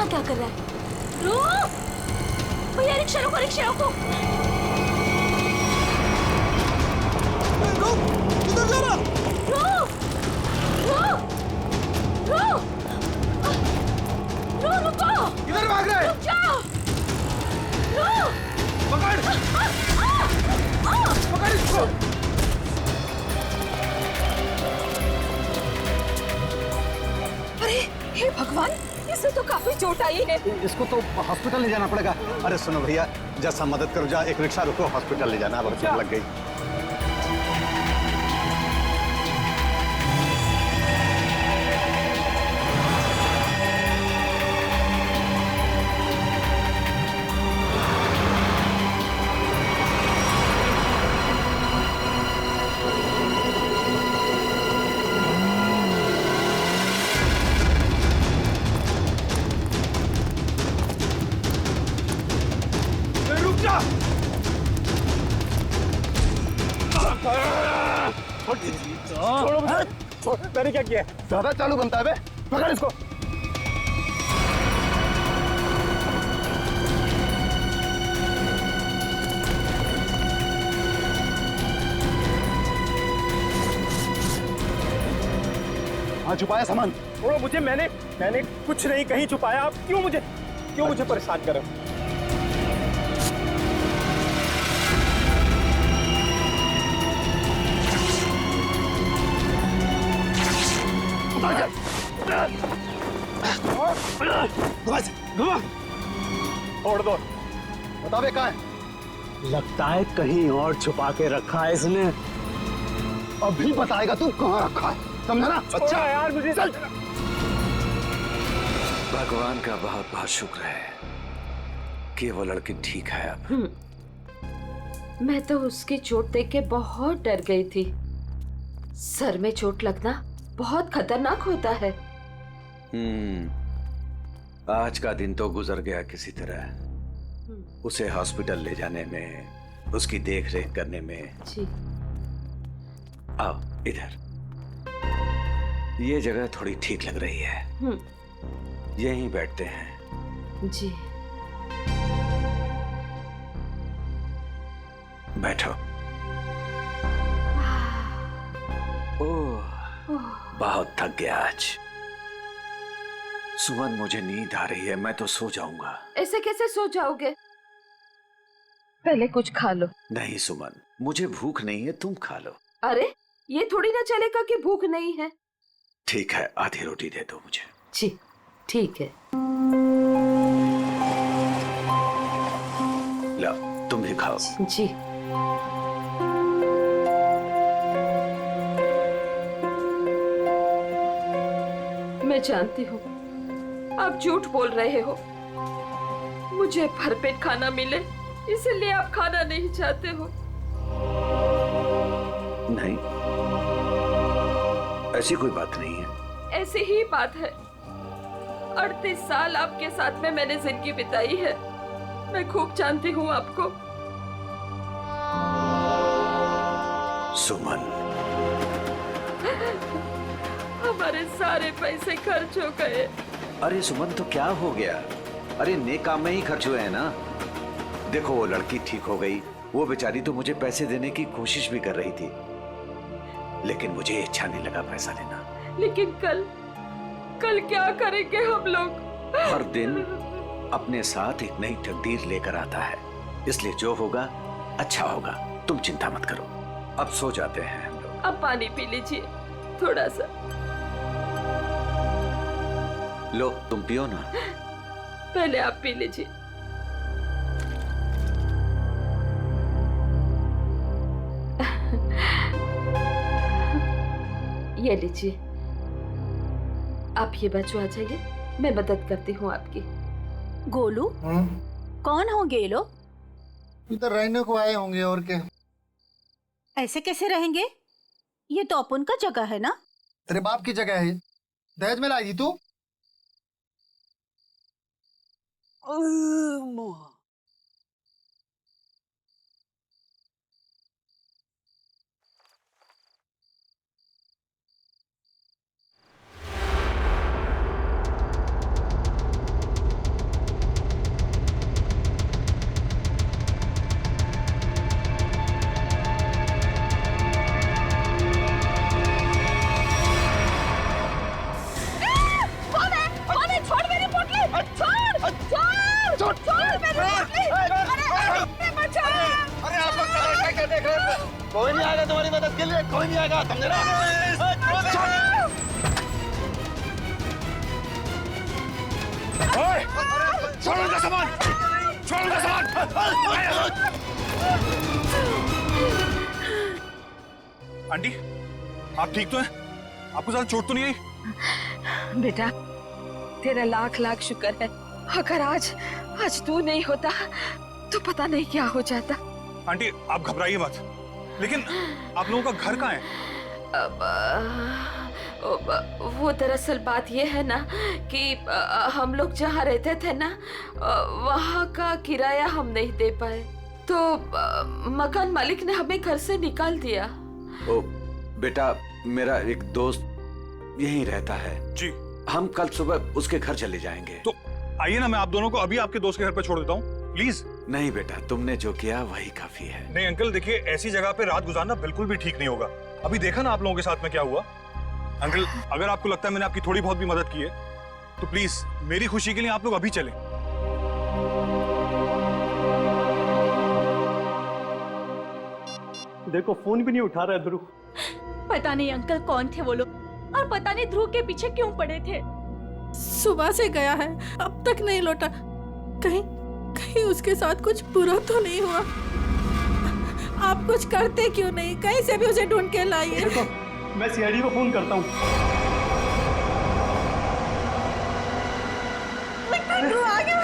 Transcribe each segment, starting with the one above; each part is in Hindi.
यहाँ क्या कर रहा है? रुक भैया, रिक्शा रोको, रिक्शा रोको। किधर जा रहा? रुको। किधर भाग रहा है? रुक जाओ। पकड़ इसको। अरे हे भगवान, इसे तो काफी चोट आई है। इसको तो हॉस्पिटल ले जाना पड़ेगा। अरे सुनो भैया, जैसा मदद करो, जा एक रिक्शा रुको, हॉस्पिटल ले जाना, अब चोट लग गई। मैंने क्या किया? ज्यादा चालू बनता है बे, पकड़ इसको। हाँ, छुपाया सामान। छोड़ो मुझे, मैंने कुछ नहीं कहीं छुपाया। आप क्यों मुझे परेशान कर रहे हो? छोड़ दो। बता बे, कहाँ है? लगता है कहीं और छुपा के रखा है इसने। अभी बताएगा तू कहाँ रखा है, समझा ना? अच्छा यार, मुझे चल। भगवान का बहुत बहुत शुक्र है कि वो लड़की ठीक है अब। मैं तो उसकी चोट देख के बहुत डर गई थी। सर में चोट लगना बहुत खतरनाक होता है। आज का दिन तो गुजर गया किसी तरह। उसे हॉस्पिटल ले जाने में, उसकी देख रेख करने में। जी। आओ इधर, ये जगह थोड़ी ठीक लग रही है। यहीं बैठते हैं। जी। बैठो। ओह, बहुत थक गया आज। सुमन, मुझे नींद आ रही है, मैं तो सो जाऊंगा। ऐसे कैसे सो जाओगे? पहले कुछ खा लो। नहीं सुमन, मुझे भूख नहीं है, तुम खा लो। अरे ये थोड़ी ना चलेगा कि भूख नहीं है। ठीक है, आधी रोटी दे दो मुझे। जी ठीक है। लो, तुम भी खाओ। जी। मैं जानती हूँ आप झूठ बोल रहे हो। मुझे भरपेट खाना मिले इसलिए आप खाना नहीं चाहते हो। नहीं, ऐसी कोई बात नहीं है। ऐसी ही बात है। 38 साल आपके साथ में मैंने जिंदगी बिताई है। मैं खूब जानती हूँ आपको। सुमन, हमारे सारे पैसे खर्च हो गए। अरे सुमन, तो क्या हो गया? अरे नेक काम में ही खर्च हुए हैं ना। देखो, वो लड़की ठीक हो गई। वो बेचारी तो मुझे पैसे देने की कोशिश भी कर रही थी, लेकिन मुझे अच्छा नहीं लगा पैसा लेना। लेकिन कल क्या करेंगे हम लोग? हर दिन अपने साथ एक नई तकदीर लेकर आता है, इसलिए जो होगा अच्छा होगा। तुम चिंता मत करो, अब सो जाते हैं हम लोग। अब पानी पी लीजिए थोड़ा सा। लो, तुम पियो ना। पहले आप पी लीजिए। ये लीजिए। आप ये बच्चों आ जाइए, मैं मदद करती हूँ आपकी। गोलू, कौन होंगे ये लोग? इधर रहने को आए होंगे, और क्या। ऐसे कैसे रहेंगे? ये तो अपन का जगह है ना। तेरे बाप की जगह है, दहेज में लाई थी तू। आंटी आप ठीक तो हैं? आपको ज्यादा चोट तो नहीं आई? बेटा तेरा लाख लाख शुक्र है। अगर आज तू नहीं होता तो पता नहीं क्या हो जाता। आंटी आप घबराइए मत, लेकिन आप लोगों का घर कहाँ है? वो दरअसल बात ये है ना कि हम लोग जहाँ रहते थे ना वहाँ का किराया हम नहीं दे पाए, तो मकान मालिक ने हमें घर से निकाल दिया। ओ बेटा, मेरा एक दोस्त यहीं रहता है जी। हम कल सुबह उसके घर चले जाएंगे। तो आइए ना, मैं आप दोनों को अभी आपके दोस्त के घर पर छोड़ देता हूँ, प्लीज। नहीं बेटा, तुमने जो किया वही काफी है। नहीं अंकल देखिए, ऐसी जगह पे रात गुजारना बिल्कुल भी ठीक नहीं होगा। अभी देखा ना आप लोगों के साथ में क्या हुआ। अंकल अगर आपको लगता है मैंने आपकी थोड़ी बहुत भी मदद की है तो प्लीज मेरी खुशी के लिए आप लोग अभी चलें। देखो फोन भी नहीं उठा रहा है ध्रुव। पता नहीं अंकल कौन थे वो लोग, और पता नहीं ध्रुव के पीछे क्यों पड़े थे। सुबह से गया है, अब तक नहीं लौटा। कहीं उसके साथ कुछ बुरा तो नहीं हुआ? आप कुछ करते क्यों नहीं? कहीं से भी उसे ढूंढ के लाइए। देखो मैं सीआईडी को फोन करता हूँ। ध्रुव आ गया।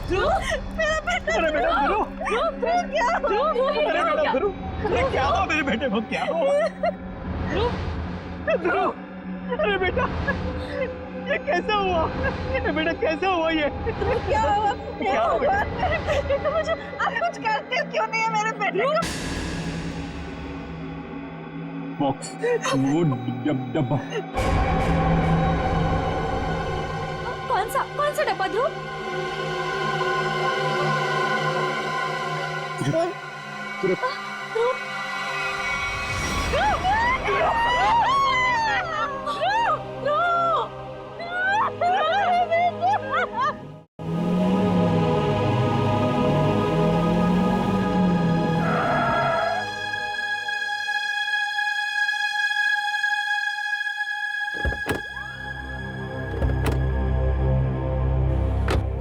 ध्रुव मेरा बेटा। अरे बेटा ध्रुव, क्या अरे बेटा ध्रुव, अरे क्या हुआ मेरे बेटे को? क्या हुआ ध्रुव? अरे बेटा ये कैसे हुआ? ये बेटा कैसे हुआ ये? क्या हुआ? क्या हुआ मेरे बेटे को? मुझे आप कुछ करते क्यों नहीं है मेरे बेटे को? बॉक्स, वो डब्बा। कौन सा डब्बा ध्रुव?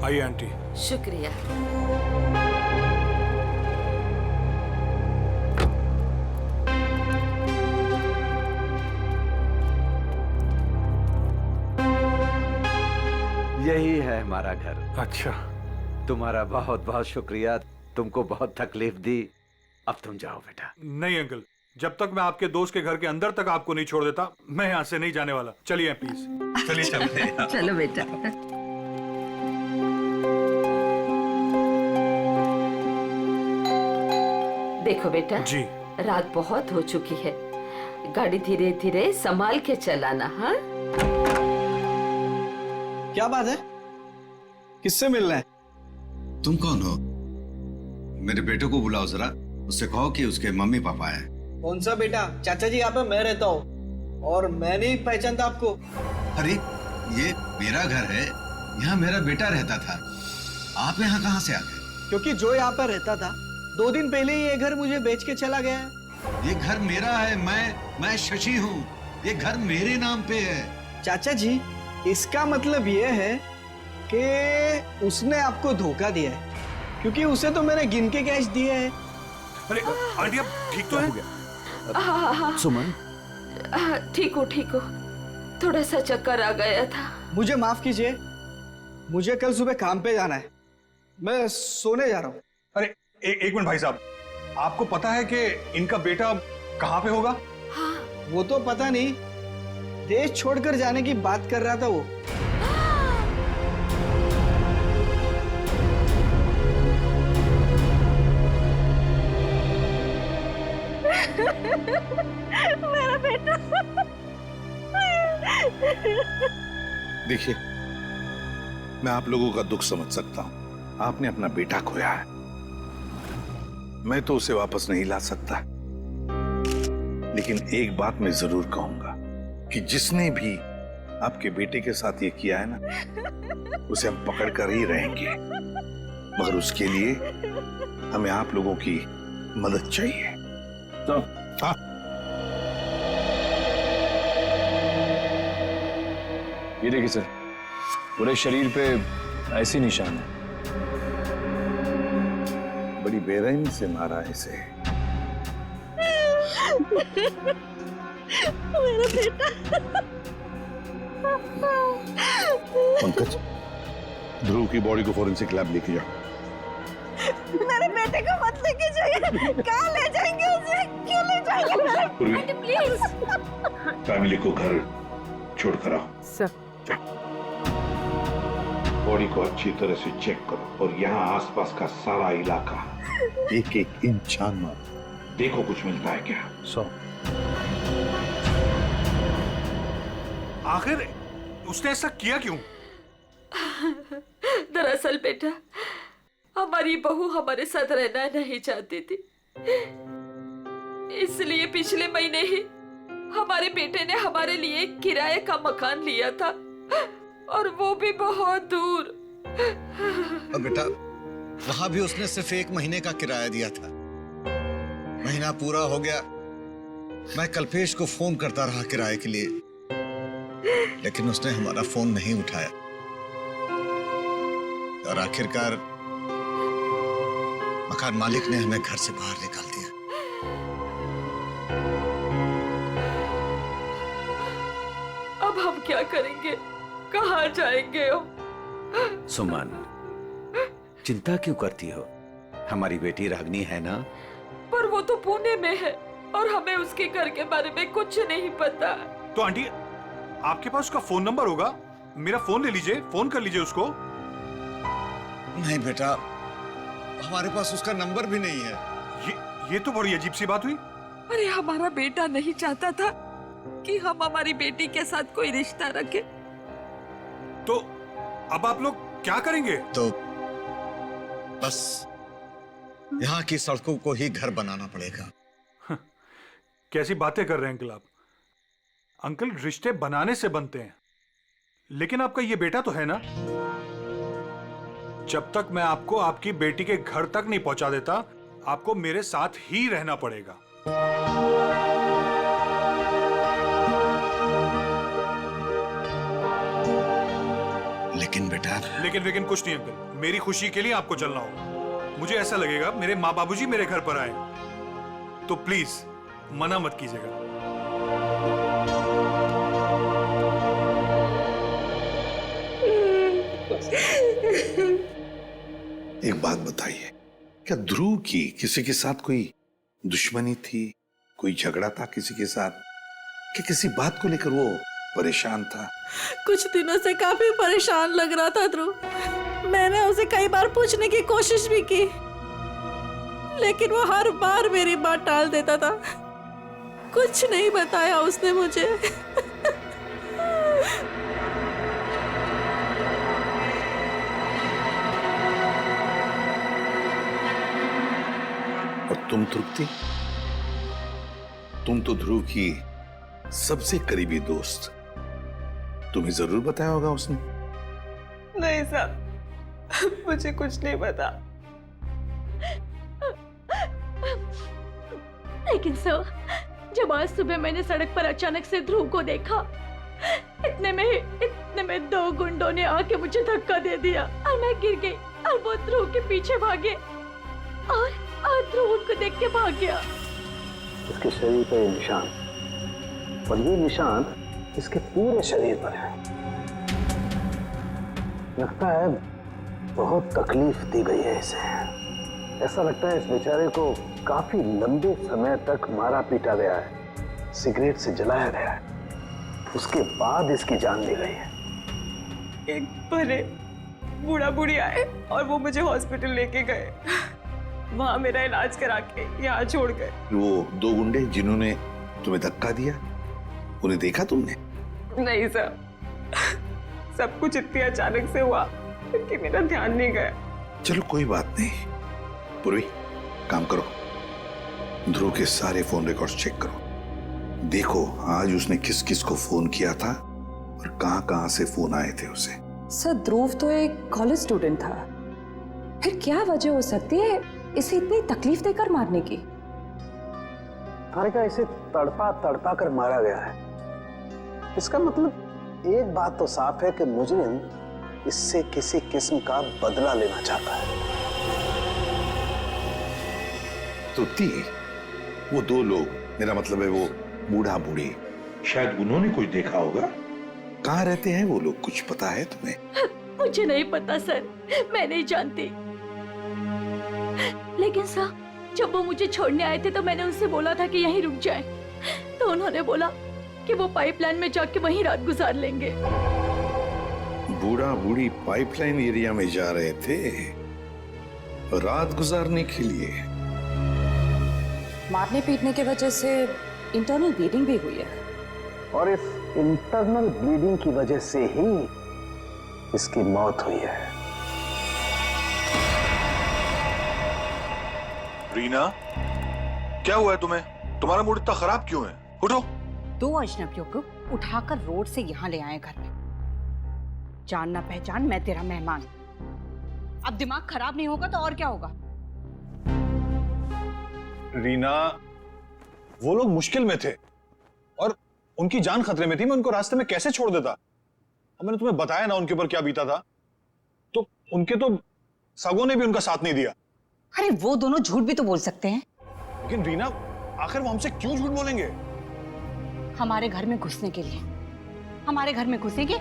आइए आंटी। शुक्रिया। यही है हमारा घर। अच्छा तुम्हारा बहुत बहुत शुक्रिया, तुमको बहुत तकलीफ दी। अब तुम जाओ बेटा। नहीं अंकल, जब तक मैं आपके दोस्त के घर के अंदर तक आपको नहीं छोड़ देता मैं यहाँ से नहीं जाने वाला। चलिए प्लीज, चलिए चलते हैं। चलो बेटा। देखो बेटा जी। रात बहुत हो चुकी है, गाड़ी धीरे धीरे संभाल के चलाना। हाँ क्या बात है? किससे मिलना है? तुम कौन हो? मेरे बेटे को बुलाओ जरा, उससे कहो कि उसके मम्मी पापा है। कौन सा बेटा? चाचा जी यहाँ पे मैं रहता हूँ और मैं नहीं पहचानता आपको। अरे ये मेरा घर है, यहाँ मेरा बेटा रहता था। आप यहाँ कहाँ से आ गए? क्योंकि जो यहाँ पर रहता था 2 दिन पहले ही ये घर मुझे बेच के चला गया है। ये घर मेरा है, मैं शशि हूँ। ये घर मेरे नाम पे है। चाचा जी इसका मतलब ये है कि उसने आपको धोखा दिया है, क्योंकि उसे तो मैंने गिन के कैश दिए हैं। अरे आंटी आप ठीक तो हैं? हाँ सुमन, ठीक हो। थोड़ा सा चक्कर आ गया था। मुझे माफ कीजिए, मुझे कल सुबह काम पे जाना है, मैं सोने जा रहा हूँ। अरे एक मिनट भाई साहब, आपको पता है कि इनका बेटा कहाँ पे होगा? वो तो पता नहीं, देश छोड़कर जाने की बात कर रहा था वो। मेरा बेटा। देखिए, मैं आप लोगों का दुख समझ सकता हूं। आपने अपना बेटा खोया है, मैं तो उसे वापस नहीं ला सकता, लेकिन एक बात मैं जरूर कहूंगा कि जिसने भी आपके बेटे के साथ ये किया है ना, उसे हम पकड़ कर ही रहेंगे। मगर उसके लिए हमें आप लोगों की मदद चाहिए। तो हाँ, ये देखिए सर, पूरे शरीर पे ऐसी निशान है। बड़ी बेरहमी से मारा इसे। मेरा बेटा। पंकज, ध्रुव की बॉडी को फॉरेंसिक लैब लेके जाओ। मेरे बेटे को मत लेके जाइए। कहाँ ले जाएंगे उसे? क्यों ले जाएंगे? Aunty please. फैमिली को घर छोड़कर आओ। सर। बॉडी को अच्छी तरह से चेक करो और यहाँ आसपास का सारा इलाका एक एक इंच छान मारो। देखो कुछ मिलता है क्या। आखिर उसने ऐसा किया क्यों? दरअसल बेटा, हमारी बहू हमारे साथ रहना नहीं चाहती थी, इसलिए पिछले महीने ही हमारे बेटे ने हमारे लिए किराए का मकान लिया था, और वो भी बहुत दूर। और बेटा, वहां भी उसने सिर्फ 1 महीने का किराया दिया था। महीना पूरा हो गया, मैं कल्पेश को फोन करता रहा किराए के लिए, लेकिन उसने हमारा फोन नहीं उठाया और आखिरकार मकान मालिक ने हमें घर से बाहर निकाल दिया। अब हम क्या करेंगे? कहाँ जाएंगे हम? सुमन, चिंता क्यों करती हो? हमारी बेटी रागनी है ना? पर वो तो पुणे में है और हमें उसके घर के बारे में कुछ नहीं पता। तो आंटी, आपके पास उसका फोन नंबर होगा, मेरा फोन ले लीजिए, फोन कर लीजिए उसको। नहीं बेटा, हमारे पास उसका नंबर भी नहीं है। ये तो बड़ी अजीब सी बात हुई। अरे हमारा बेटा नहीं चाहता था कि हम हमारी बेटी के साथ कोई रिश्ता रखें। तो अब आप लोग क्या करेंगे? तो बस यहाँ की सड़कों को ही घर बनाना पड़ेगा। कैसी बातें कर रहे हैं अंकल आप? अंकल, रिश्ते बनाने से बनते हैं, लेकिन आपका ये बेटा तो है ना। जब तक मैं आपको आपकी बेटी के घर तक नहीं पहुंचा देता, आपको मेरे साथ ही रहना पड़ेगा। लेकिन बेटा, लेकिन कुछ नहीं अंकल, मेरी खुशी के लिए आपको चलना होगा। मुझे ऐसा लगेगा मेरे माँ बाबूजी मेरे घर पर आए, तो प्लीज मना मत कीजिएगा। एक बात बताइए, क्या ध्रुव की किसी के साथ कोई दुश्मनी थी? कोई झगड़ा था किसी के साथ? कि किसी बात को लेकर वो परेशान था? कुछ दिनों से काफी परेशान लग रहा था ध्रुव। मैंने उसे कई बार पूछने की कोशिश भी की, लेकिन वो हर बार मेरी बात टाल देता था। कुछ नहीं बताया उसने मुझे। और तुम तृप्ति, तुम तो ध्रुव की सबसे करीबी दोस्त, तुम्हें जरूर बताया होगा उसने। नहीं साहब, मुझे कुछ नहीं पता। लेकिन सर, जब आज सुबह मैंने सड़क पर अचानक से ध्रुव को देखा, इतने में 2 गुंडों ने आके मुझे धक्का दे दिया और मैं गिर गई और वो ध्रुव के पीछे भागे और ध्रुव उनको देख के भाग गया। इसके शरीर पर ये निशान, और ये निशान इसके पूरे शरीर पर है। लगता है बहुत तकलीफ दी गई है इसे। ऐसा लगता है इस बेचारे को काफी लंबे समय तक मारा पीटा गया है, सिगरेट से जलाया गया है, उसके बाद इसकी जान ली गई है। एक बड़े बूढ़ा बूढ़ी आए और वो मुझे हॉस्पिटल लेके गए, वहां मेरा इलाज करा के यहाँ छोड़ गए। वो 2 गुंडे जिन्होंने तुम्हें धक्का दिया, उन्हें देखा तुमने? नहीं सर, सब कुछ इतनी अचानक से हुआ कि मेरा ध्यान नहीं गया। चलो कोई बात नहीं। पूर्वी, काम करो, ध्रुव के सारे फोन रिकॉर्ड्स चेक करो। देखो आज उसने किस किस को फोन किया था और कहां से फोन आए थे उसे। सर, ध्रुव तो एक कॉलेज स्टूडेंट था, फिर क्या वजह हो सकती है इसे इतनी तकलीफ देकर मारने की? का इसे तड़पा तड़पा कर मारा गया है। इसका मतलब एक बात तो साफ है कि मुजरिम इससे किसी किस्म का बदला लेना चाहता है। तुत्ती, वो दो लोग, मेरा मतलब है वो बूढ़ा बूढ़ी, शायद उन्होंने कुछ देखा होगा। कहाँ रहते हैं वो लोग, कुछ पता है तुम्हें? मुझे नहीं पता सर, मैं नहीं जानती। लेकिन सर, जब वो मुझे छोड़ने आए थे तो मैंने उनसे बोला था कि यहीं रुक जाएं। तो उन्होंने बोला कि वो पाइपलाइन में जाके वहीं रात गुजार लेंगे। बूढ़ा बूढ़ी पाइपलाइन एरिया में जा रहे थे रात गुजारने के लिए। मारने पीटने की वजह से इंटरनल ब्लीडिंग भी हुई है, और इस इंटरनल ब्लीडिंग की वजह से ही इसकी मौत हुई है। रीना, क्या हुआ है तुम्हें? तुम्हारा मूड इतना खराब क्यों है? उठो। 2 अजनबियों को उठाकर रोड से यहाँ ले आए घर में। जान ना पहचान, मैं तेरा मेहमान। अब दिमाग खराब नहीं होगा तो और क्या होगा? रीना, वो लोग मुश्किल में थे और उनकी जान खतरे में थी। मैं उनको रास्ते में कैसे छोड़ देता? और मैंने तुम्हें बताया ना उनके ऊपर क्या बीता था। तो उनके तो सगों ने भी उनका साथ नहीं दिया। अरे वो दोनों झूठ भी तो बोल सकते हैं। लेकिन रीना, आखिर वो हमसे क्यों झूठ बोलेंगे? हमारे घर में घुसने के लिए। हमारे घर में घुसेंगे,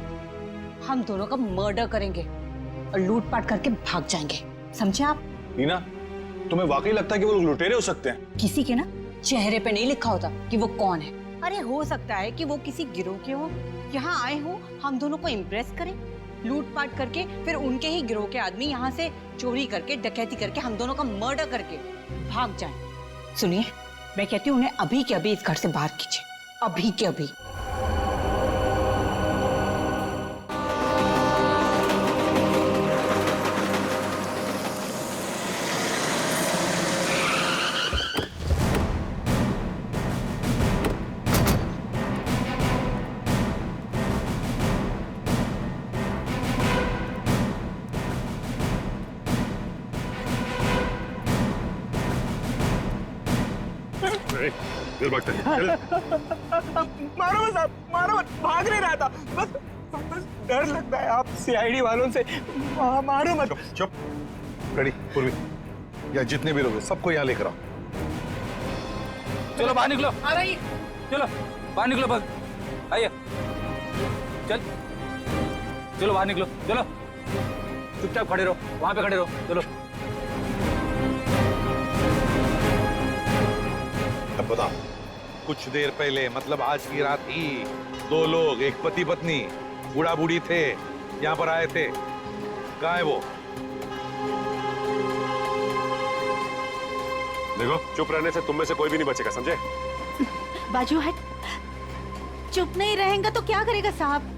हम दोनों का मर्डर करेंगे और लूटपाट करके भाग जाएंगे, समझे आप? रीना, तुम्हें वाकई लगता है कि वो लोग लुटेरे हो सकते हैं? किसी के ना चेहरे पे नहीं लिखा होता कि वो कौन है। अरे हो सकता है कि वो किसी गिरोह के हो, यहाँ आए हो हम दोनों को इम्प्रेस करें, लूटपाट करके फिर उनके ही गिरोह के आदमी यहाँ से चोरी करके, डकैती करके, हम दोनों का मर्डर करके भाग जाएं। सुनिए, मैं कहती हूँ उन्हें अभी के अभी इस घर से बाहर कीजिए, अभी के अभी। फिर भागता है। मारो मत साहब, मारो मत, भाग नहीं रहा था, बस डर लगता है आप सीआईडी वालों से। मारो मत। चुप। रेडी, पूर्वी, या जितने भी लोग हैं सबको यहाँ लेकर आओ। चलो बाहर निकलो। आ रही। चलो बाहर निकलो, बस आइए। चल चलो बाहर निकलो, चलो चुपचाप खड़े रहो, वहां पे खड़े रहो। चलो अब बताओ, कुछ देर पहले, मतलब आज की रात ही 2 लोग, एक पति पत्नी, बूढ़ा बूढ़ी थे, यहाँ पर आए थे। कहाँ है वो? देखो, चुप रहने से तुम में से कोई भी नहीं बचेगा, समझे? बाजू हट। चुप नहीं रहेगा तो क्या करेगा साहब?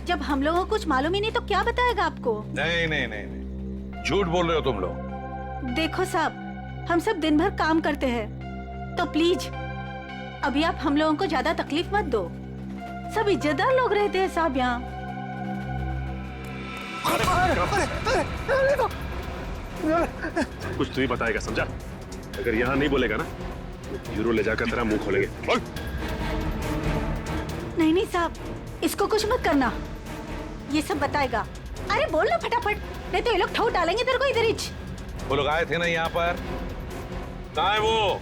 जब हम लोगों को कुछ मालूम ही नहीं तो क्या बताएगा आपको? नहीं नहीं नहीं नहीं, झूठ बोल रहे हो तुम लोग। देखो साहब, हम सब दिन भर काम करते हैं, तो प्लीज अभी आप हम लोगों को ज्यादा तकलीफ मत दो। सब इज्जतदार लोग रहते हैं साहब यहाँ। कुछ तू ही बताएगा, समझा? अगर यहाँ नहीं बोलेगा ना तो यूरो ले जाकर तेरा मुंह खोलेंगे। बोल। नहीं नहीं साहब, इसको कुछ मत करना, ये सब बताएगा। अरे बोल ना फटाफट, नहीं तो ये लोग ठोक डालेंगे तेरे को इधर ही। वो लोग आए थे ना यहाँ पर, कहाँ है वो?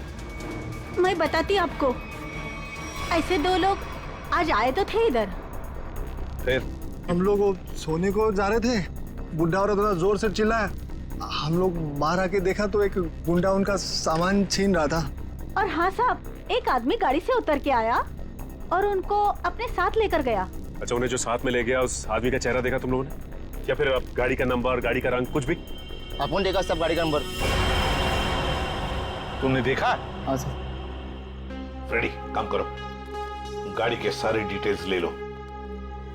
मैं बताती आपको। ऐसे 2 लोग आज आए तो थे इधर। फिर हम लोग सोने को जा रहे थे, बुढ़ा औरत थोड़ा जोर से चिल्लाया। हम लोग बाहर आके देखा तो एक गुंडा उनका सामान छीन रहा था। और हाँ साहब, एक आदमी गाड़ी से उतर के आया और उनको अपने साथ लेकर गया। अच्छा, उन्हें जो साथ में ले गया उस आदमी का चेहरा देखा तुम लोगों ने? या फिर गाड़ी का नंबर, गाड़ी का रंग, कुछ भी? अपन देखा सब गाड़ी का नंबर। तुमने देखा? हाँ सर। रेडी, काम करो, गाड़ी के सारे डिटेल्स ले लो,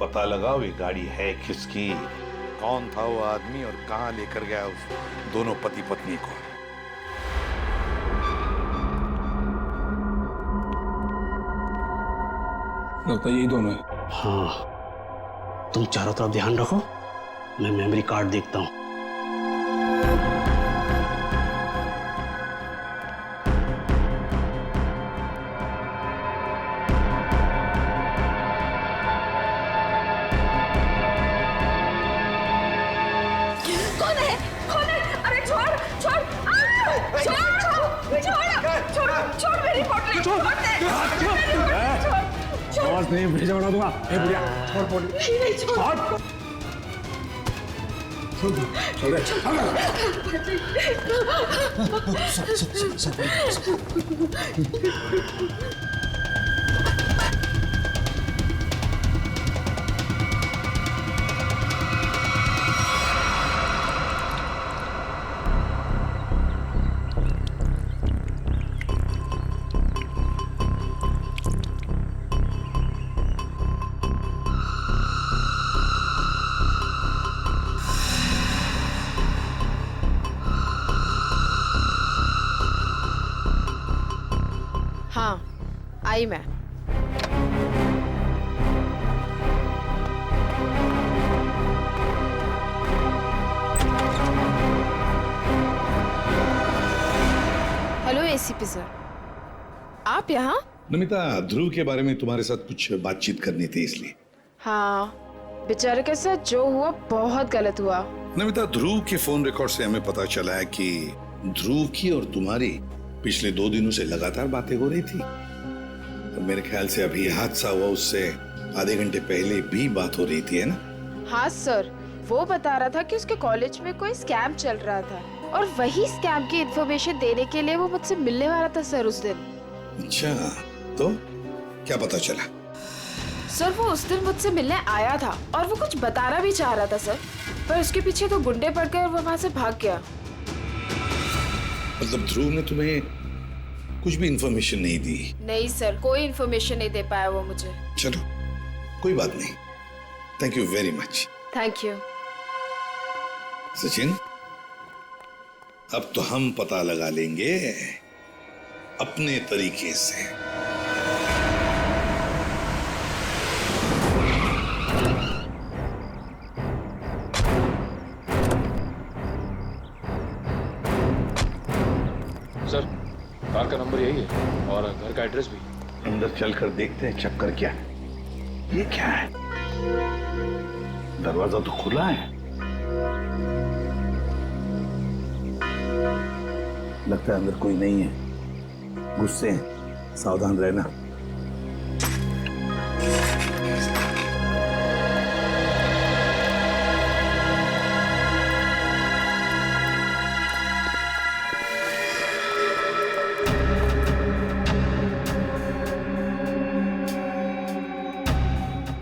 पता लगाओ ये गाड़ी है किसकी, कौन था वो आदमी और कहां लेकर गया उस दोनों पति पत्नी को। लगता है यही दोनों है। हाँ, तुम चारों तरफ ध्यान रखो, मैं मेमोरी कार्ड देखता हूँ। विश्वास नहीं भेजा बना दूंगा। ए बुढ़िया छोड़ पोली। छोड़। छोड़ हाँ आई मैं। हेलो एसीपी सर, आप यहाँ? नमिता, ध्रुव के बारे में तुम्हारे साथ कुछ बातचीत करनी थी इसलिए। हाँ, बेचारे के साथ जो हुआ बहुत गलत हुआ। नमिता, ध्रुव के फोन रिकॉर्ड से हमें पता चला है कि ध्रुव की और तुम्हारी पिछले 2 दिनों से लगातार बातें हो रही थी। और मेरे ख्याल से अभी हादसा हुआ उससे आधे घंटे पहले भी बात हो रही थी, है ना? हाँ सर, वो बता रहा था कि उसके कॉलेज में कोई स्कैम चल रहा था और वही स्कैम की इन्फॉर्मेशन देने के लिए वो मुझसे मिलने वाला था सर उस दिन। अच्छा, तो क्या पता चला? सर वो उस दिन मुझसे मिलने आया था और वो कुछ बताना भी चाह रहा था सर, पर उसके पीछे तो गुंडे पड़ गए और वो वहाँ से भाग गया। मतलब ध्रुव ने तुम्हें कुछ भी इंफॉर्मेशन नहीं दी? नहीं सर, कोई इन्फॉर्मेशन नहीं दे पाया वो मुझे। चलो कोई बात नहीं, thank you very much. Thank you. Sachin, अब तो हम पता लगा लेंगे अपने तरीके से। सर, कार का नंबर यही है और घर का एड्रेस भी। अंदर चलकर देखते हैं चक्कर क्या है। ये क्या है? दरवाजा तो खुला है। लगता है अंदर कोई नहीं है। गुस्से हैं, सावधान रहना।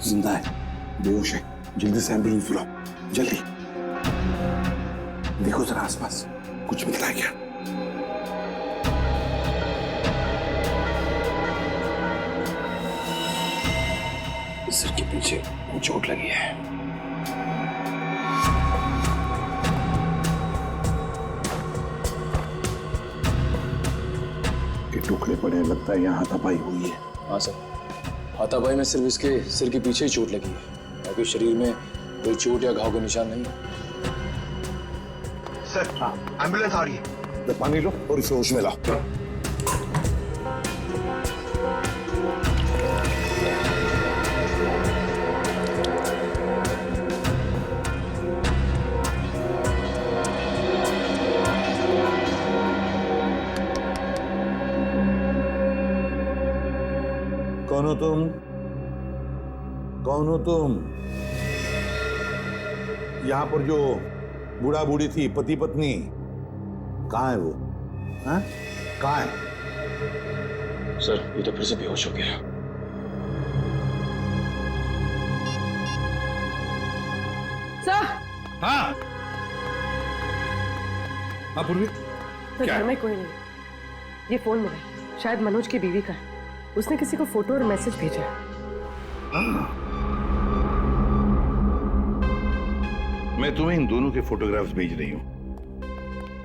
जिंदा है, बेहोश है। जल्दी से एम्बुलेंस बुलाओ, जल्दी। देखो जरा आसपास कुछ मिलता है क्या? सिर के पीछे चोट लगी है। के टुकड़े पड़े हैं, लगता है यहाँ हाथापाई हुई है। हाँ सर, हाथापाई में सिर्फ इसके सिर के पीछे ही चोट लगी है, बाकी शरीर में कोई चोट या घाव के निशान नहीं है। सर, हाँ, एम्बुलेंस आ रही है। तो पानी लो और इसे होश में लाओ। कौन हो तुम? कौन हो तुम? यहां पर जो बूढ़ा बूढ़ी थी, पति पत्नी, कहाँ है वो? हाँ? कहाँ है? सर, ये तो फिर से बेहोश हो गया। सर। हाँ। हाँ पूर्वी। तो घर में कोई नहीं। ये फोन मिला, शायद मनोज की बीवी का है। उसने किसी को फोटो और मैसेज भेजा है। मैं तुम्हें इन दोनों के फोटोग्राफ्स भेज रही हूं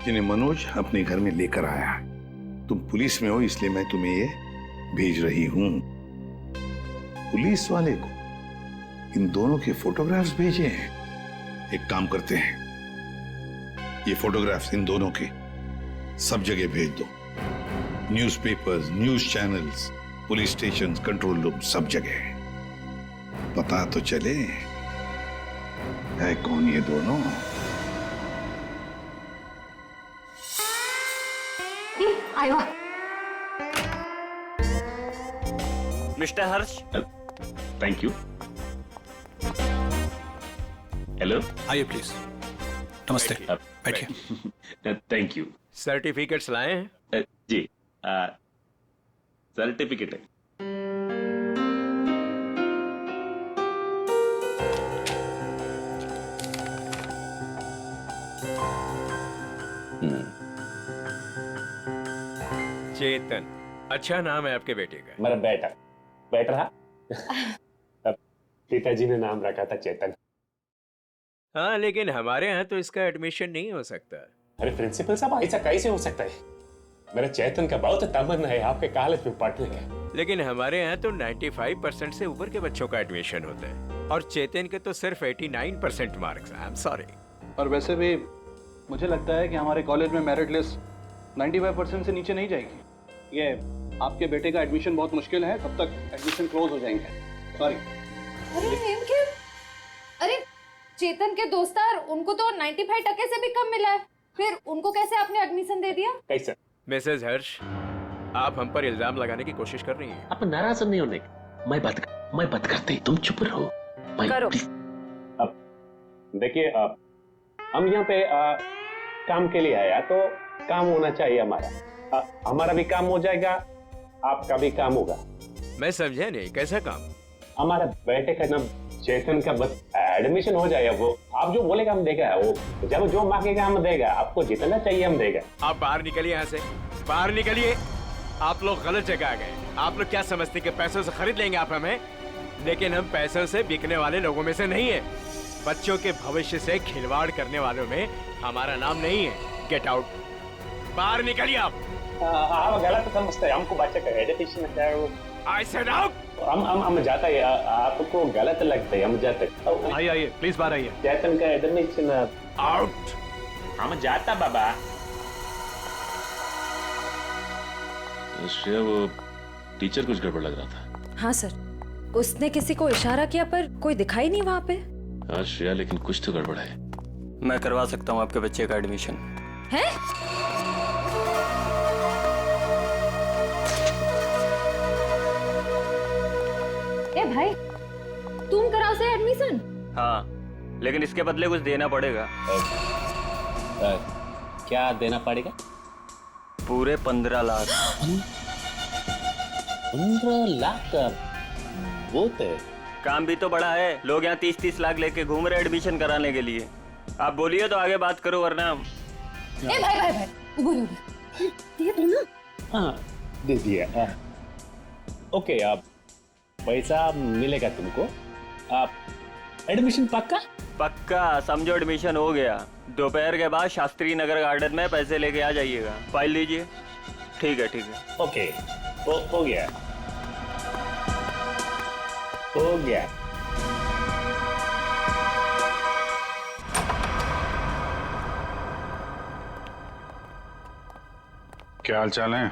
जिन्हें मनोज अपने घर में लेकर आया है। तुम पुलिस में हो इसलिए मैं तुम्हें ये भेज रही हूं। पुलिस वाले को इन दोनों के फोटोग्राफ्स भेजे हैं। एक काम करते हैं, ये फोटोग्राफ्स इन दोनों के सब जगह भेज दो। Newspapers, news channels, police station, control room, सब जगह। पता तो चले है कौन ये दोनों। Mister Harsh, thank you. Hello, आइए प्लीज। नमस्ते, बैठिए। Thank you. सर्टिफिकेट्स लाए हैं? जी, सर्टिफिकेट है। चेतन, अच्छा नाम है आपके बेटे का। मेरा बेटा बैठ रहा। पिताजी ने नाम रखा था चेतन। हाँ, लेकिन हमारे यहाँ तो इसका एडमिशन नहीं हो सकता। अरे प्रिंसिपल साहब, ऐसा कैसे हो सकता है? मेरे चेतन का बहुत तमन्ना है आपके कॉलेज में पढ़ने का। लेकिन हमारे यहाँ तो 95% से ऊपर के बच्चों का एडमिशन होता है और चेतन के तो सिर्फ 89% मार्क्स। I am sorry. और वैसे भी मुझे लगता है कि हमारे कॉलेज में मेरिट लिस्ट 95% से नीचे नहीं जाएगी। ये आपके बेटे का एडमिशन बहुत मुश्किल है, तब तक एडमिशन क्लोज हो जाएंगे। सॉरी। अरे चेतन के दोस्तार, उनको तो 95% से भी कम मिला है, फिर उनको कैसे आपने एडमिशन दे दिया? कैसे? मिसेज हर्ष, आप हम पर इल्जाम लगाने की कोशिश कर रही हैं। आप नाराज नहीं होने। मैं बात करते, तुम चुप रहो। करो। अब देखिए, हम यहाँ पे काम के लिए आया तो काम होना चाहिए हमारा। हमारा भी काम हो जाएगा, आपका भी काम होगा। मैं समझा नहीं, कैसा काम? हमारा बेटे का नाम चेतन का बस एडमिशन हो जाएगा। वो आप जो बोलेगा हम देगा, वो जब जो मांगेगा हम देगा, आपको जितना चाहिए हम देगा। आप बाहर निकलिए यहाँ से, बाहर निकलिए। आप लोग गलत जगह आ गए। आप लोग क्या समझते कि पैसों से खरीद लेंगे आप हमें? लेकिन हम पैसों से बिकने वाले लोगों में से नहीं है। बच्चों के भविष्य से खिलवाड़ करने वालों में हमारा नाम नहीं है। गेट आउट, बाहर निकलिए आप। आप गलत समझते हैं, हमको बच्चे का एजुकेशन है। I said out। हम जाता है, आपको गलत लगता है, हम जाते। आइए प्लीज बाहर आइए। चेतन का एडमिशन आउट। हम जाता बाबा। श्रेया, वो टीचर कुछ गड़बड़ लग रहा था। हाँ सर, उसने किसी को इशारा किया पर कोई दिखाई नहीं वहाँ पे। हाँ श्रेया, लेकिन कुछ तो गड़बड़ है। मैं करवा सकता हूँ आपके बच्चे का एडमिशन। है? ए भाई, तुम कराओ से एडमिशन? हाँ, लेकिन इसके बदले कुछ देना पड़ेगा। क्या देना पड़ेगा? पूरे 15 लाख। 15 लाख का बहुत है। काम भी तो बड़ा है। लोग यहाँ 30-30 लाख लेके घूम रहे एडमिशन कराने के लिए। आप बोलिए तो आगे बात करो, वरना। ए भाई, उबर दे दो ना। हाँ, दे दिया। ओके, आप पैसा मिलेगा तुमको। आप एडमिशन पक्का समझो, एडमिशन हो गया। दोपहर के बाद शास्त्री नगर गार्डन में पैसे लेके आ जाइएगा। फाइल लीजिए। ठीक है। ओके, हो गया। क्या हाल चाल है?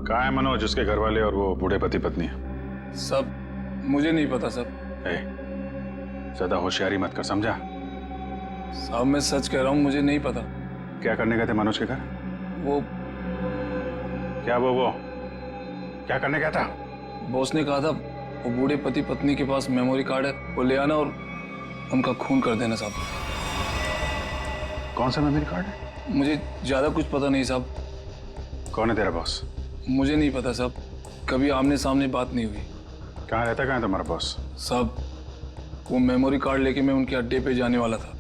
कहाँ है मनोज, उसके घर वाले और वो बूढ़े पति पत्नी? सब मुझे नहीं पता सब। ज्यादा होशियारी मत कर, समझा? साहब मैं सच कह रहा हूँ, मुझे नहीं पता। क्या करने गए थे मनोज के घर? वो क्या करने गया था? बॉस ने कहा था वो बूढ़े पति पत्नी के पास मेमोरी कार्ड है, वो ले आना और उनका खून कर देना साहब। कौन सा मेमोरी कार्ड है? मुझे ज्यादा कुछ पता नहीं साहब। कौन है तेरा बॉस? मुझे नहीं पता साहब, कभी आमने सामने बात नहीं हुई। कहाँ रहता, कहाँ है तुम्हारा बॉस? साहब वो मेमोरी कार्ड लेके मैं उनके अड्डे पे जाने वाला था,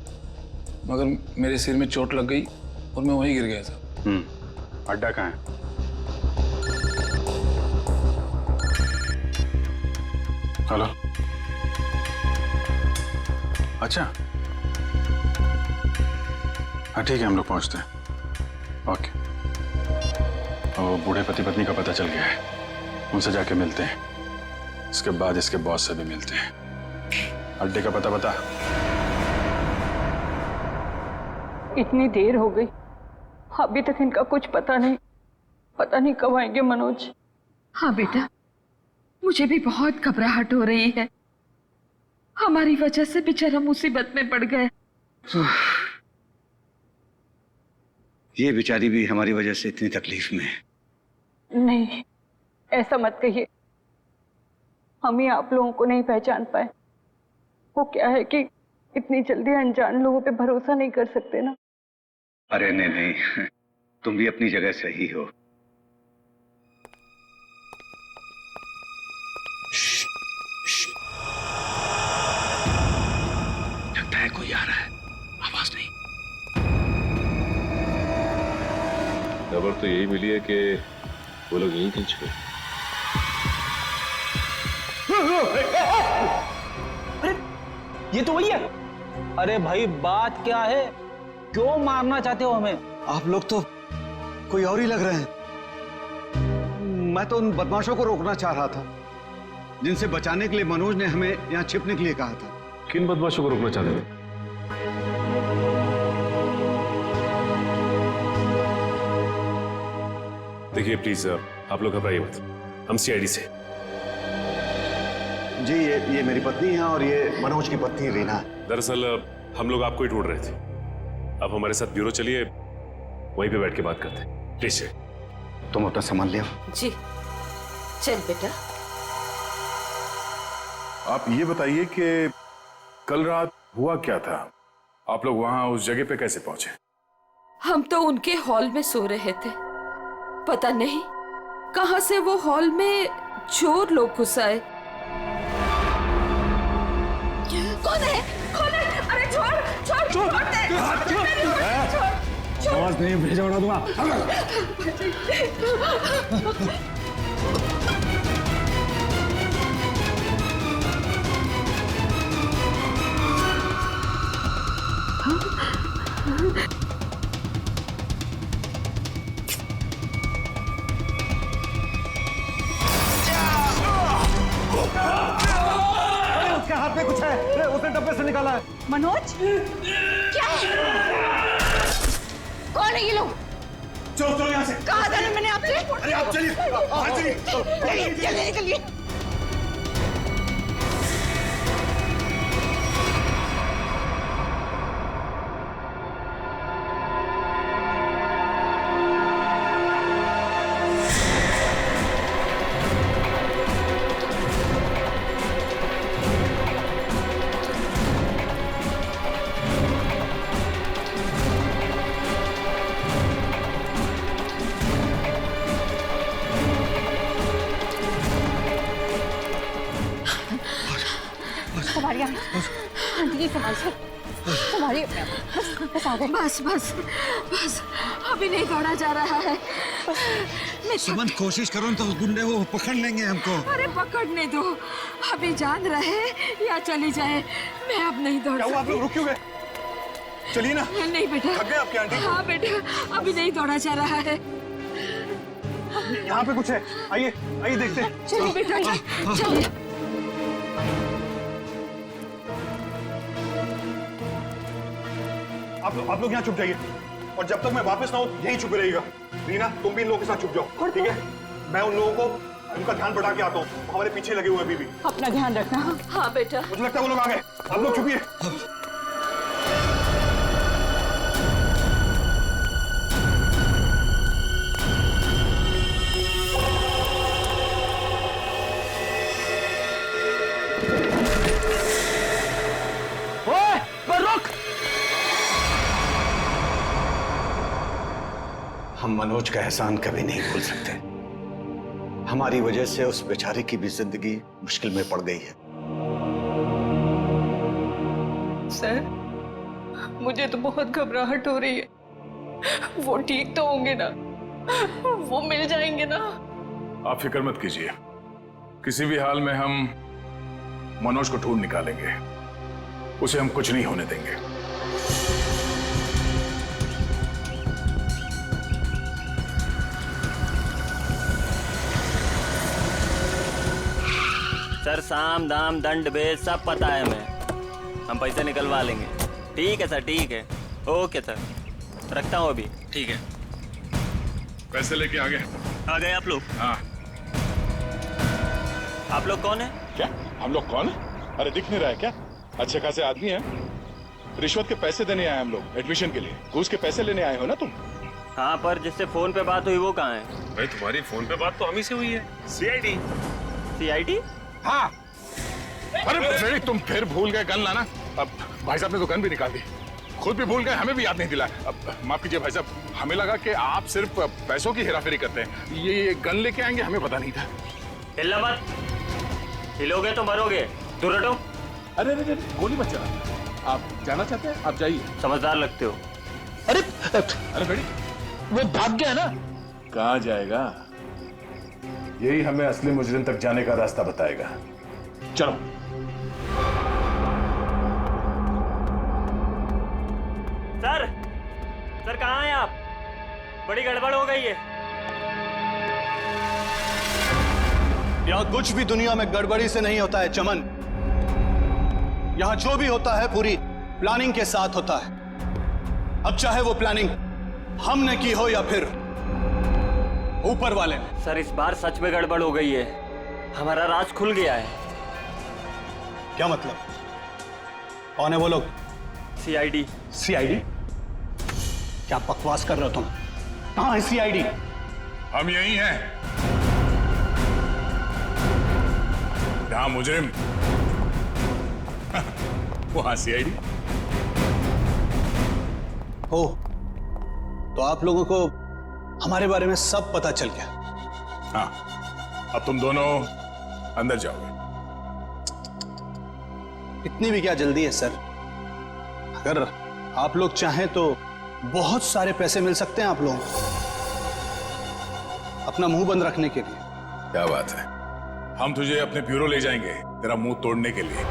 मगर मेरे सिर में चोट लग गई और मैं वहीं गिर गया साहब। अड्डा कहाँ है? हेलो, अच्छा हाँ ठीक है, हम लोग पहुंचते हैं। ओके। वो बूढ़े पति पत्नी का पता चल गया है, उनसे जाके मिलते हैं। इसके बाद इसके बॉस से भी मिलते हैं। अड्डे का पता बता। इतनी देर हो गई, अभी तक इनका कुछ पता नहीं कब आएंगे मनोज। हाँ बेटा, मुझे भी बहुत घबराहट हो रही है। हमारी वजह से बेचारा मुसीबत में पड़ गए। ये बेचारी भी हमारी वजह से इतनी तकलीफ में है। नहीं, ऐसा मत कहिए, हम ही आप लोगों को नहीं पहचान पाए। वो क्या है कि इतनी जल्दी अनजान लोगों पे भरोसा नहीं कर सकते ना। अरे नहीं नहीं, तुम भी अपनी जगह सही हो। लगता है कोई आ रहा है, आवाज नहीं। खबर तो यही मिली है कि वो लोग यहीं कहीं छुपे। अरे ये तो वही है। अरे भाई बात क्या है, क्यों मारना चाहते हो हमें? आप लोग तो कोई और ही लग रहे हैं। मैं तो उन बदमाशों को रोकना चाह रहा था जिनसे बचाने के लिए मनोज ने हमें यहाँ छिपने के लिए कहा था। किन बदमाशों को रोकना चाहते थे? देखिए प्लीज आप लोग घबराइए मत, हम सीआईडी से। जी ये मेरी पत्नी है और ये मनोज की पत्नी रीना है। दरअसल हम लोग आपको ही ढूंढ रहे थे। आप हमारे साथ ब्यूरो चलिए, वहीं पे बैठ के बात करते हैं। प्लीज तुम अपना सामान ले आओ। जी चल बेटा। आप ये बताइए कि कल रात हुआ क्या था? आप लोग वहां उस जगह पे कैसे पहुंचे? हम तो उनके हॉल में सो रहे थे, पता नहीं कहां से वो हॉल में चोर लोग घुस आए। कौन है? कौन है? अरे छोड़ छोड़ छोड़ दे। आवाज नहीं भेजा उड़ा दूंगा। उसके हाथ में कुछ है, उसने डब्बे से निकाला है। मनोज क्या है? कौन है ये लोग? चलो चलो यहाँ से। कहा था ना मैंने आपसे। अरे आप चलिए, बाहर चलिए। चलिए निकलिए। बस बस बस अभी नहीं दौड़ा जा रहा है। सुमन कोशिश करो तो गुंडे वो पकड़ लेंगे हमको। अरे पकड़ने दो, अभी जान रहे या चली जाए, मैं अब नहीं दौड़ सकती। आप लोग रुक क्यों गए? चलिए ना। नहीं बेटा। थक गए आपकी आंटी? हाँ बेटा अभी नहीं दौड़ा जा रहा है। यहाँ पे कुछ है, आइए आइए देखते हैं। चलिए बेटा चलिए। आप लोग यहाँ छुप जाइए और जब तक मैं वापस ना आऊं यहीं छुपे रहिएगा। रीना तुम भी इन लोगों के साथ छुप जाओ, ठीक है? मैं उन लोगों को उनका ध्यान बढ़ा के आता हूँ, हमारे पीछे लगे हुए अभी भी। अपना ध्यान रखना। हाँ बेटा। मुझे लगता है वो लोग आ गए, आप लोग छुपिए। हम मनोज का एहसान कभी नहीं भूल सकते। हमारी वजह से उस बेचारे की भी जिंदगी मुश्किल में पड़ गई है। सर मुझे तो बहुत घबराहट हो रही है। वो ठीक तो होंगे ना? वो मिल जाएंगे ना? आप फिक्र मत कीजिए, किसी भी हाल में हम मनोज को ढूंढ निकालेंगे, उसे हम कुछ नहीं होने देंगे। सर साम दाम दंड भेद सब पता है हमें, हम पैसे निकलवा लेंगे। ठीक है सर, ठीक है, ओके सर, रखता हूँ अभी। ठीक है, पैसे लेके आ गए आप लोग? हाँ। आप लोग कौन है? क्या हम लोग कौन है? अरे दिख नहीं रहा है क्या? अच्छे खासे आदमी हैं, रिश्वत के पैसे देने आए हम लोग एडमिशन के लिए। घूस के पैसे लेने आए हो ना तुम? हाँ, पर जिससे फोन पे बात हुई वो कहाँ है? भाई तुम्हारी फोन पे बात तो हम ही से हुई है। सीआईडी। सीआईडी? हाँ। अरे फ्रेडी, तुम फिर भूल गए गन लाना। अब भाई साहब ने तो गन भी निकाल दी, खुद भी भूल गए, हमें भी याद नहीं दिला। अब माफ कीजिए भाई साहब, हमें लगा कि आप सिर्फ पैसों की हेराफेरी करते हैं। ये गन लेके आएंगे, हमें पता नहीं था। हिलना मत, हिलोगे तो मरोगे। दूर हटो। अरे गोली मत चला। आप जाना चाहते हैं? आप जाइए। समझदार लगते हो। अरे फ्रेडी, वो भाग गया ना। कहाँ जाएगा? यही हमें असली मुजरिम तक जाने का रास्ता बताएगा। चलो। सर कहाँ हैं आप? बड़ी गड़बड़ हो गई है। यहाँ कुछ भी दुनिया में गड़बड़ी से नहीं होता है चमन। यहाँ जो भी होता है पूरी प्लानिंग के साथ होता है। अब चाहे वो प्लानिंग हमने की हो या फिर ऊपर वाले ने। सर, इस बार सच में गड़बड़ हो गई है। हमारा राज खुल गया है। क्या मतलब? कौन है वो लोग? सीआईडी। सीआईडी? क्या बकवास कर रहे हो तुम? कहाँ है सीआईडी? हम यही हैं। जहां मुजरिम वहां सीआईडी। हो तो आप लोगों को हमारे बारे में सब पता चल गया। हाँ, अब तुम दोनों अंदर जाओगे। इतनी भी क्या जल्दी है सर? अगर आप लोग चाहें तो बहुत सारे पैसे मिल सकते हैं आप लोगों को अपना मुंह बंद रखने के लिए। क्या बात है, हम तुझे अपने ब्यूरो ले जाएंगे तेरा मुंह तोड़ने के लिए।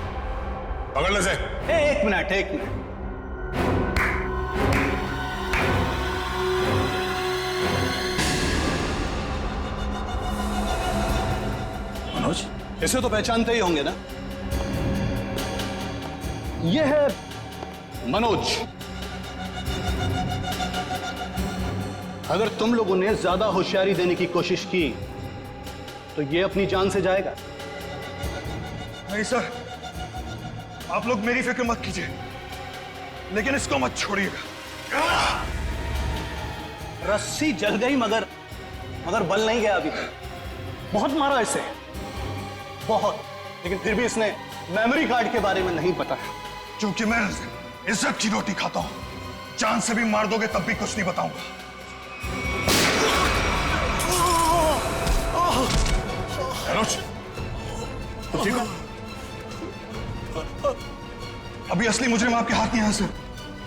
पकड़ ले से। एक मिनट। मनोज, इसे तो पहचानते ही होंगे ना? यह है मनोज। अगर तुम लोगों ने ज्यादा होशियारी देने की कोशिश की तो ये अपनी जान से जाएगा। नहीं सर, आप लोग मेरी फिक्र मत कीजिए, लेकिन इसको मत छोड़िएगा। रस्सी जल गई मगर बल नहीं गया अभी तक। बहुत मारा इसे, बहुत, लेकिन फिर भी इसने मेमोरी कार्ड के बारे में नहीं बताया। क्योंकि मैं इज्जत की रोटी खाता हूं। जान से भी मार दोगे तब भी कुछ नहीं बताऊंगा। मनोज, ठीक हो? अभी असली मुजरिम आपके हाथ में है सर।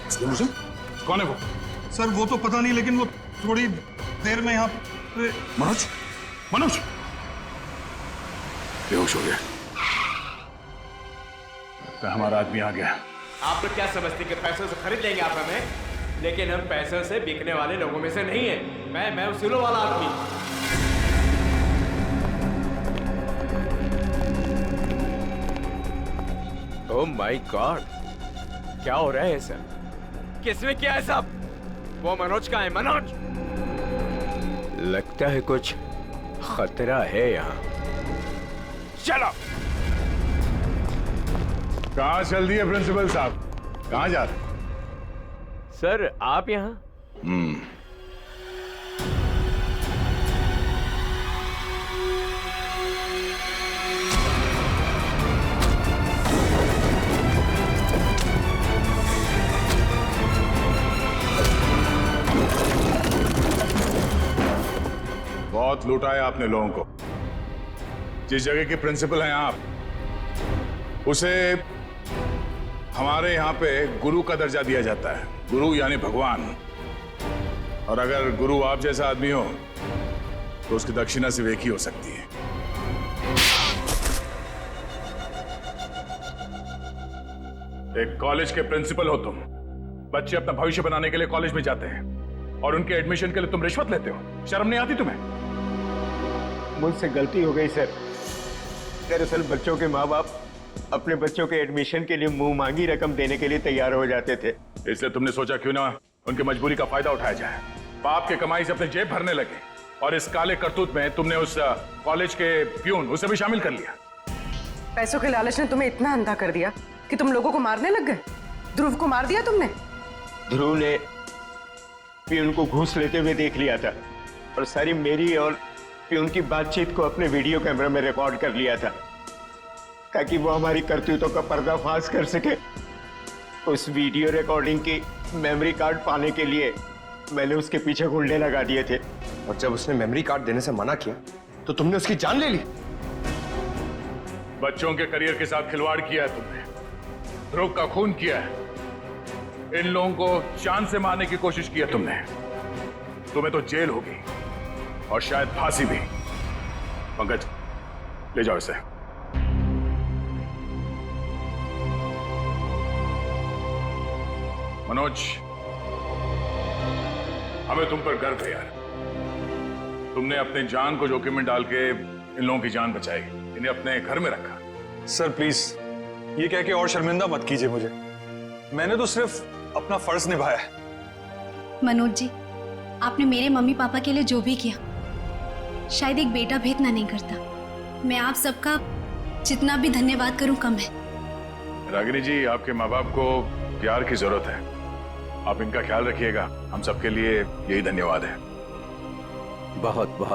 असली मुजरिम? कौन है वो? सर वो तो पता नहीं, लेकिन वो थोड़ी देर में यहाँ पे। मनोज बेहोश हो गया। तो हमारा आदमी आ गया। आप लोग क्या समझते हैं कि पैसों से खरीद लेंगे आप हमें? लेकिन हम पैसों से बिकने वाले लोगों में से नहीं है। मैं उसूलों वाला आदमी। ओह माय गॉड, क्या हो रहा है सर? किसने किया है सब? वो मनोज का है। मनोज, लगता है कुछ खतरा है यहाँ। चलो। कहाँ चल दिए प्रिंसिपल साहब? कहाँ जा रहे? सर आप यहाँ? बहुत लूटा है आपने लोगों को। जिस जगह के प्रिंसिपल हैं आप, उसे हमारे यहाँ पे गुरु का दर्जा दिया जाता है। गुरु यानी भगवान। और अगर गुरु आप जैसा आदमी हो तो उसकी दक्षिणा सिर्फ एक ही हो सकती है। एक कॉलेज के प्रिंसिपल हो तुम। बच्चे अपना भविष्य बनाने के लिए कॉलेज में जाते हैं और उनके एडमिशन के लिए तुम रिश्वत लेते हो। शर्म नहीं आती तुम्हें? मुझसे गलती हो गई सर। दरअसल बच्चों के माँ बाप अपने बच्चों के एडमिशन के लिए मुंह मांगी रकम देने के लिए तैयार हो जाते थे। इसलिए तुमने सोचा क्यों ना उनकी मजबूरी का फायदा उठाया जाए। बाप के कमाई से अपने जेब भरने लगे और इस काले करतूत में तुमने उस कॉलेज के प्यून उसे भी शामिल कर लिया। पैसों के लालच ने तुम्हें इतना अंधा कर दिया कि तुम लोगों को मारने लग गए। ध्रुव को मार दिया तुमने। ध्रुव ने प्यून को घूस लेते हुए देख लिया था और सारी मेरी और प्यून की बातचीत को अपने वीडियो कैमरा में रिकॉर्ड कर लिया था ताकि वो हमारी करतूतों का पर्दाफाश कर सके। उस वीडियो रिकॉर्डिंग की मेमोरी कार्ड पाने के लिए मैंने उसके पीछे गुंडे लगा दिए थे। और जब उसने मेमोरी कार्ड देने से मना किया तो तुमने उसकी जान ले ली। बच्चों के करियर के साथ खिलवाड़ किया है तुमने, ध्रुव का खून किया है, इन लोगों को जान से मारने की कोशिश की है तुमने। तुम्हें तो जेल होगी और शायद फांसी भी। पंकज, ले जाओ इसे। मनोज, हमें तुम पर गर्व है यार। तुमने अपने जान को जोखिम में डाल के इन लोगों की जान बचाई, इन्हें अपने घर में रखा। सर प्लीज ये कह के और शर्मिंदा मत कीजिए मुझे, मैंने तो सिर्फ अपना फर्ज निभाया है। मनोज जी, आपने मेरे मम्मी पापा के लिए जो भी किया, शायद एक बेटा भी इतना नहीं करता। मैं आप सबका जितना भी धन्यवाद करूं कम है। रागिनी जी, आपके माँ बाप को प्यार की जरूरत है, आप इनका ख्याल रखिएगा। हम सबके लिए यही धन्यवाद है। बहुत बहुत